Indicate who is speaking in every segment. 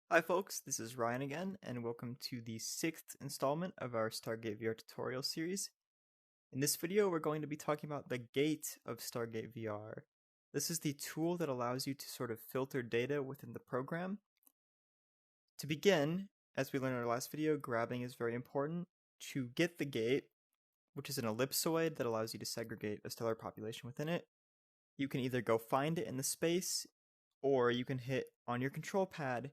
Speaker 1: Hi folks, this is Ryan again, and welcome to the 6th installment of our StarGateVR tutorial series. In this video, we're going to be talking about the gate of StarGateVR. This is the tool that allows you to sort of filter data within the program. To begin, as we learned in our last video, grabbing is very important. To get the gate, which is an ellipsoid that allows you to segregate a stellar population within it, you can either go find it in the space, or you can hit on your control pad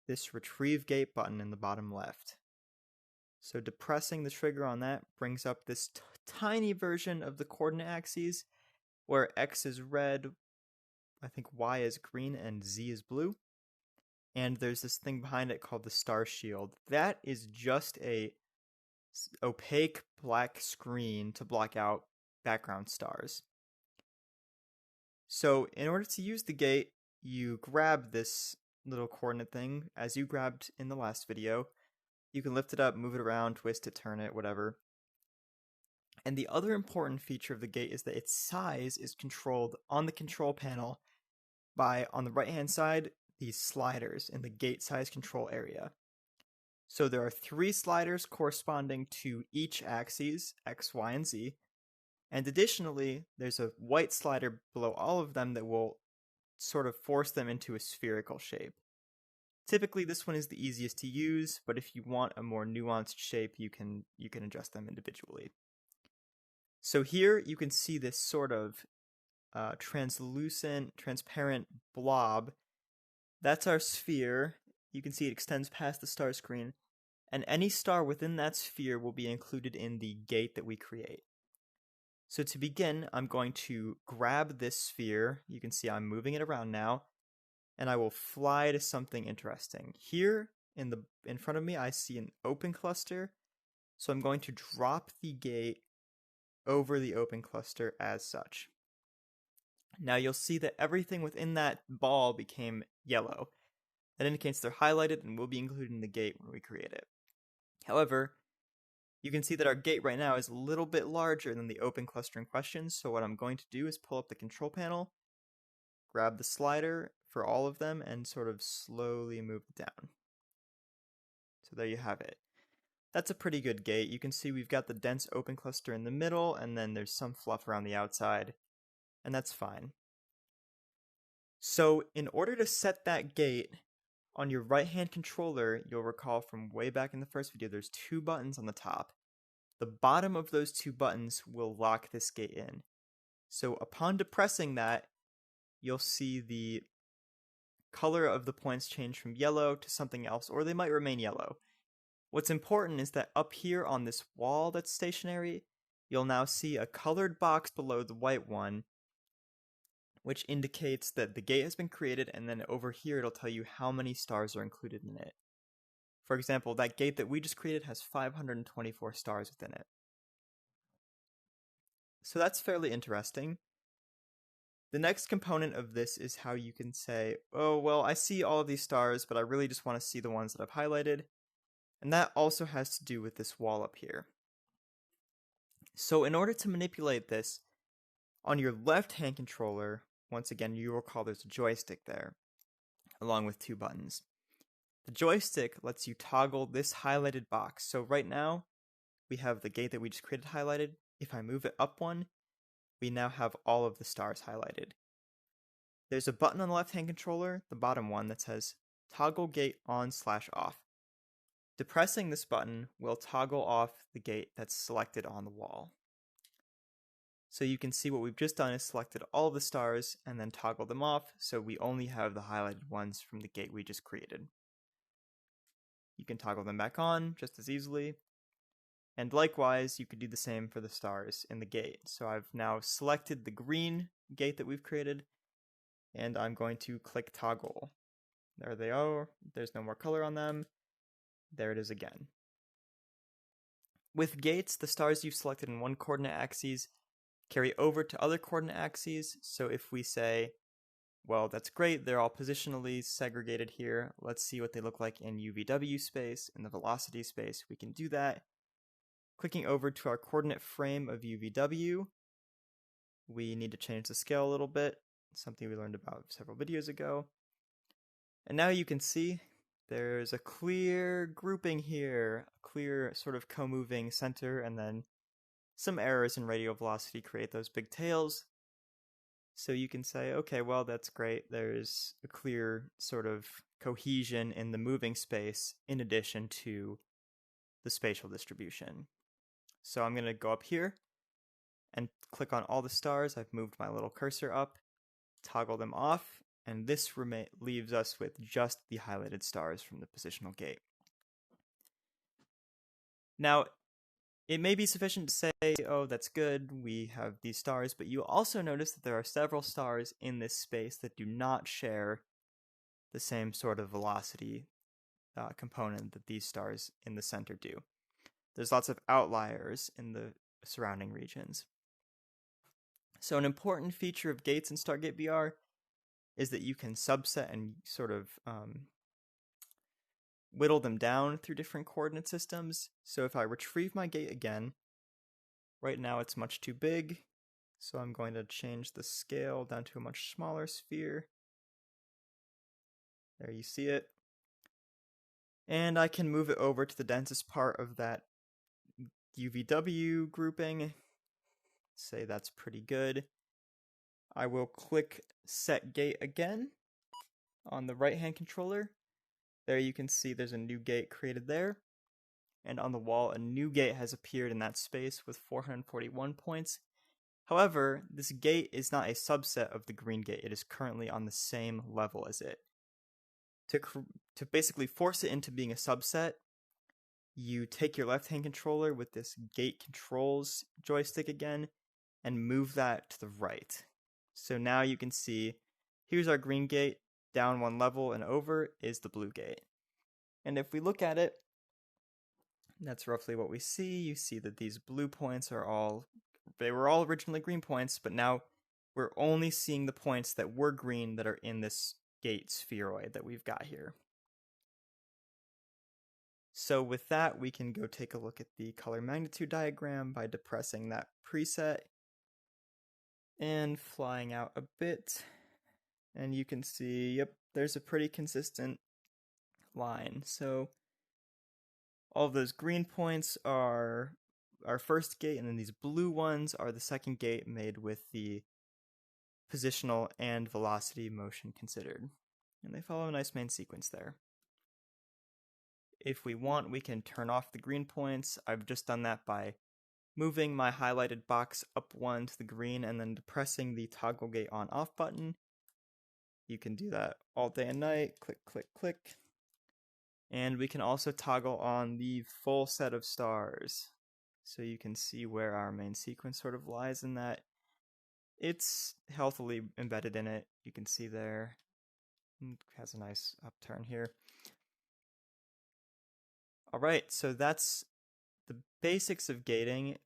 Speaker 1: this retrieve gate button in the bottom left. So depressing the trigger on that brings up this tiny version of the coordinate axes where X is red, I think Y is green, and Z is blue. And there's this thing behind it called the star shield. That is just a opaque black screen to block out background stars. So in order to use the gate, you grab this little coordinate thing as you grabbed in the last video. You can lift it up, move it around, twist it, turn it, whatever. And the other important feature of the gate is that its size is controlled on the control panel by, on the right hand side, these sliders in the gate size control area. So there are 3 sliders corresponding to each axes, X, Y, and Z. And additionally, there's a white slider below all of them that will sort of force them into a spherical shape. Typically, this one is the easiest to use, but if you want a more nuanced shape, you can adjust them individually. So here you can see this sort of transparent blob. That's our sphere. You can see it extends past the star screen, and any star within that sphere will be included in the gate that we create. So to begin, I'm going to grab this sphere. You can see I'm moving it around now, and I will fly to something interesting. Here in front of me, I see an open cluster, so I'm going to drop the gate over the open cluster as such. Now you'll see that everything within that ball became yellow. That indicates they're highlighted and will be included in the gate when we create it. However, you can see that our gate right now is a little bit larger than the open cluster in question, so what I'm going to do is pull up the control panel, grab the slider for all of them, and sort of slowly move it down. So there you have it. That's a pretty good gate. You can see we've got the dense open cluster in the middle, and then there's some fluff around the outside, and that's fine. So in order to set that gate, on your right-hand controller, you'll recall from way back in the first video, there's 2 buttons on the top. The bottom of those 2 buttons will lock this gate in. So upon depressing that, you'll see the color of the points change from yellow to something else, or they might remain yellow. What's important is that up here on this wall that's stationary, you'll now see a colored box below the white one, which indicates that the gate has been created, and then over here it'll tell you how many stars are included in it. For example, that gate that we just created has 524 stars within it. So that's fairly interesting. The next component of this is how you can say, oh, well, I see all of these stars, but I really just want to see the ones that I've highlighted. And that also has to do with this wall up here. So in order to manipulate this, on your left-hand controller, once again, you will recall there's a joystick there, along with 2 buttons. The joystick lets you toggle this highlighted box. So right now, we have the gate that we just created highlighted. If I move it up one, we now have all of the stars highlighted. There's a button on the left-hand controller, the bottom one, that says toggle gate on/off. Depressing this button will toggle off the gate that's selected on the wall. So you can see what we've just done is selected all the stars and then toggled them off, so we only have the highlighted ones from the gate we just created. You can toggle them back on just as easily. And likewise, you could do the same for the stars in the gate. So I've now selected the green gate that we've created, and I'm going to click toggle. There they are. There's no more color on them. There it is again. With gates, the stars you've selected in one coordinate axis carry over to other coordinate axes. So if we say, well, that's great, they're all positionally segregated here. Let's see what they look like in UVW space, in the velocity space. We can do that. Clicking over to our coordinate frame of UVW, we need to change the scale a little bit, something we learned about several videos ago. And now you can see there's a clear grouping here, a clear sort of co-moving center, and then some errors in radial velocity create those big tails. So you can say, okay, well, that's great. There's a clear sort of cohesion in the moving space in addition to the spatial distribution. So I'm going to go up here and click on all the stars. I've moved my little cursor up, toggle them off, and this leaves us with just the highlighted stars from the positional gate. Now, it may be sufficient to say, oh, that's good, we have these stars, but you also notice that there are several stars in this space that do not share the same sort of velocity component that these stars in the center do. There's lots of outliers in the surrounding regions. So an important feature of gates in StarGateVR is that you can subset and sort of whittle them down through different coordinate systems. So if I retrieve my gate again, right now it's much too big, so I'm going to change the scale down to a much smaller sphere. There you see it. And I can move it over to the densest part of that UVW grouping. Say that's pretty good. I will click Set Gate again on the right-hand controller. There you can see there's a new gate created there. And on the wall, a new gate has appeared in that space with 441 points. However, this gate is not a subset of the green gate. It is currently on the same level as it. To basically force it into being a subset, you take your left-hand controller with this gate controls joystick again and move that to the right. So now you can see, here's our green gate, down one level and over is the blue gate. And if we look at it, that's roughly what we see. You see that these blue points they were all originally green points, but now we're only seeing the points that were green that are in this gate spheroid that we've got here. So with that, we can go take a look at the color magnitude diagram by depressing that preset and flying out a bit. And you can see, yep, there's a pretty consistent line. So all of those green points are our first gate, and then these blue ones are the second gate made with the positional and velocity motion considered. And they follow a nice main sequence there. If we want, we can turn off the green points. I've just done that by moving my highlighted box up one to the green and then depressing the toggle gate on off button. You can do that all day and night. Click, click, click. And we can also toggle on the full set of stars. So you can see where our main sequence sort of lies in that. It's healthily embedded in it. You can see there. It has a nice upturn here. All right, so that's the basics of gating.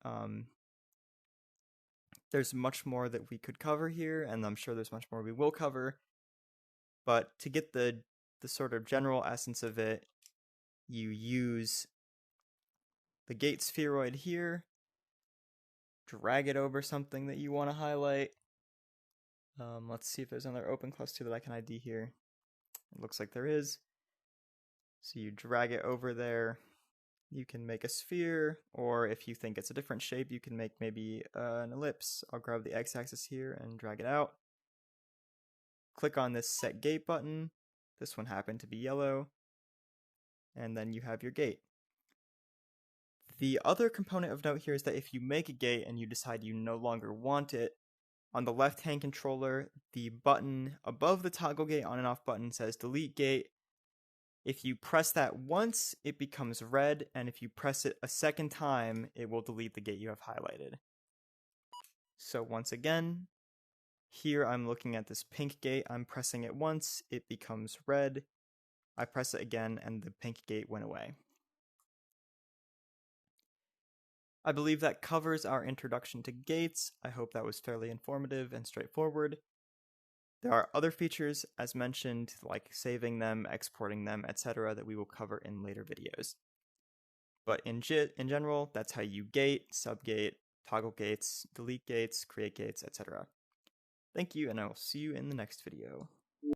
Speaker 1: There's much more that we could cover here, and I'm sure there's much more we will cover. But to get the sort of general essence of it, you use the gate spheroid here, drag it over something that you want to highlight. Let's see if there's another open cluster that I can ID here. It looks like there is. So you drag it over there. You can make a sphere, or if you think it's a different shape, you can make maybe an ellipse. I'll grab the x-axis here and drag it out. Click on this Set Gate button. This one happened to be yellow. And then you have your gate. The other component of note here is that if you make a gate and you decide you no longer want it, on the left-hand controller, the button above the toggle gate on and off button says delete gate. If you press that once, it becomes red, and if you press it a second time, it will delete the gate you have highlighted. So once again, here I'm looking at this pink gate. I'm pressing it once, it becomes red. I press it again, and the pink gate went away. I believe that covers our introduction to gates. I hope that was fairly informative and straightforward. There are other features, as mentioned, like saving them, exporting them, etc., that we will cover in later videos. But in general, that's how you gate, subgate, toggle gates, delete gates, create gates, etc. Thank you, and I will see you in the next video.